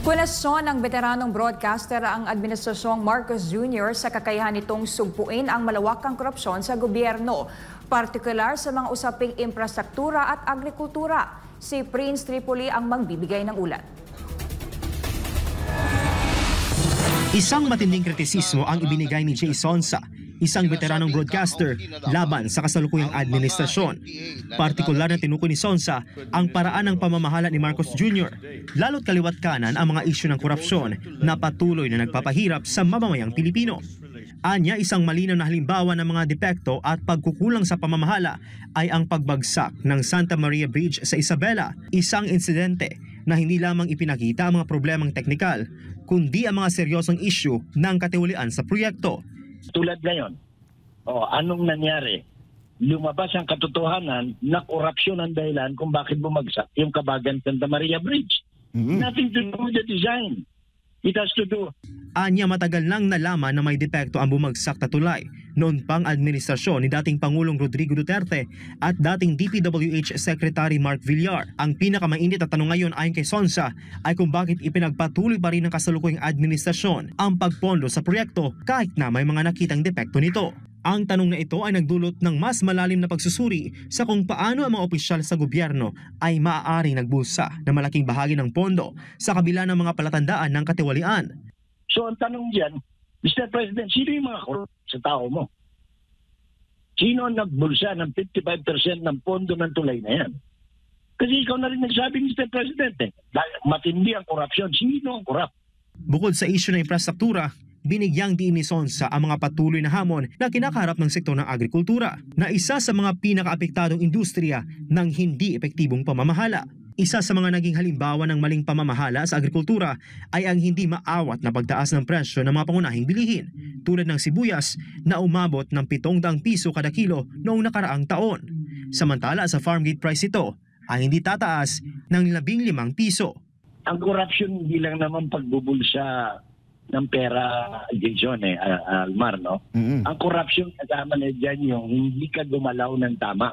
Kwestiyon ng veteranong broadcaster ang Administrasyong Marcos Jr. sa kakayahan nitong sugpuin ang malawakang korupsyon sa gobyerno, partikular sa mga usaping infrastruktura at agrikultura. Si Prince Tripoli ang mangbibigay ng ulat. Isang matinding kritisismo ang ibinigay ni Jay Sonsa, isang veteranong broadcaster, laban sa kasalukuyang administrasyon. Partikular na tinukoy ni Sonsa ang paraan ng pamamahala ni Marcos Jr. Lalo't kaliwat kanan ang mga isyu ng korupsyon na patuloy na nagpapahirap sa mamamayang Pilipino. Anya, isang malinaw na halimbawa ng mga depekto at pagkukulang sa pamamahala ay ang pagbagsak ng Santa Maria Bridge sa Isabela, isang insidente na hindi lamang ipinakita ang mga problemang teknikal, kundi ang mga seryosong isyu ng katiwalian sa proyekto. Tulad ngayon, anong nangyari? Lumabas ang katotohanan na korupsyon ang dahilan kung bakit bumagsak yung Kabagan Santa Maria Bridge. Nothing to do with the design. It has to do. Anya, matagal nang nalaman na may depekto ang bumagsak na tulay noon pang administrasyon ni dating Pangulong Rodrigo Duterte at dating DPWH Secretary Mark Villar. Ang pinakamainit na tanong ngayon ayon kay Sonsa ay kung bakit ipinagpatuloy pa rin ng kasalukuyang administrasyon ang pagpondo sa proyekto kahit na may mga nakitang depekto nito. Ang tanong na ito ay nagdulot ng mas malalim na pagsusuri sa kung paano ang mga opisyal sa gobyerno ay maaaring nagbusa ng malaking bahagi ng pondo sa kabila ng mga palatandaan ng katiwalian. So ang tanong diyan, Mr. President, sino yung mga korupto sa tao mo? Sino ang nagbulsa ng 55% ng pondo ng tulay na yan? Kasi ikaw na rin nagsabi, Mr. President, matindi ang korupsyon. Sino ang korap? Bukod sa isyu ng infrastruktura, binigyang diin ni Sonsa ang mga patuloy na hamon na kinakaharap ng sektor ng agrikultura na isa sa mga pinakaapektadong industriya ng hindi epektibong pamamahala. Isa sa mga naging halimbawa ng maling pamamahala sa agrikultura ay ang hindi maawat na pagtaas ng presyo ng mga pangunahing bilihin tulad ng sibuyas na umabot ng 700 piso kada kilo noong nakaraang taon. Samantala sa farm gate price ito ay hindi tataas ng 15 piso. Ang korupsyon hindi lang naman pagbubulsa ng pera, Jason, Almar, no? Ang korupsyon kasama na dyan yung hindi ka gumalaw ng tama.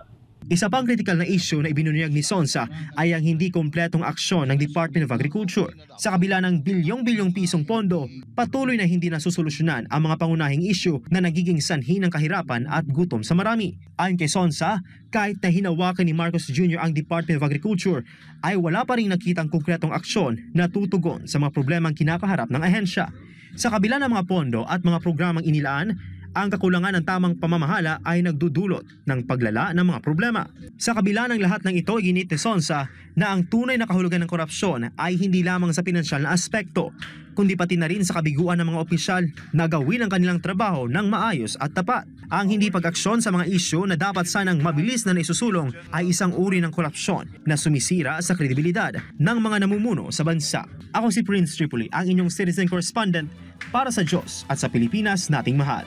Isa pang kritikal na issue na ibinunyag ni Sonsa ay ang hindi kompletong aksyon ng Department of Agriculture. Sa kabila ng bilyong-bilyong pisong pondo, patuloy na hindi nasusolusyonan ang mga pangunahing issue na nagiging sanhi ng kahirapan at gutom sa marami. Ayon kay Sonsa, kahit na hinawakan ni Marcos Jr. ang Department of Agriculture, ay wala pa rin nakitang konkretong aksyon na tutugon sa mga problemang kinakaharap ng ahensya. Sa kabila ng mga pondo at mga programang inilaan, ang kakulangan ng tamang pamamahala ay nagdudulot ng paglala ng mga problema. Sa kabila ng lahat ng ito, ginit ni Sonsa na ang tunay na kahulugan ng korupsyon ay hindi lamang sa pinansyal na aspekto, kundi pati na rin sa kabiguan ng mga opisyal na gawin ang kanilang trabaho ng maayos at tapat. Ang hindi pag-aksyon sa mga isyu na dapat sanang mabilis na naisusulong ay isang uri ng korupsyon na sumisira sa kredibilidad ng mga namumuno sa bansa. Ako si Prince Tripoli, ang inyong citizen correspondent para sa Diyos at sa Pilipinas nating mahal.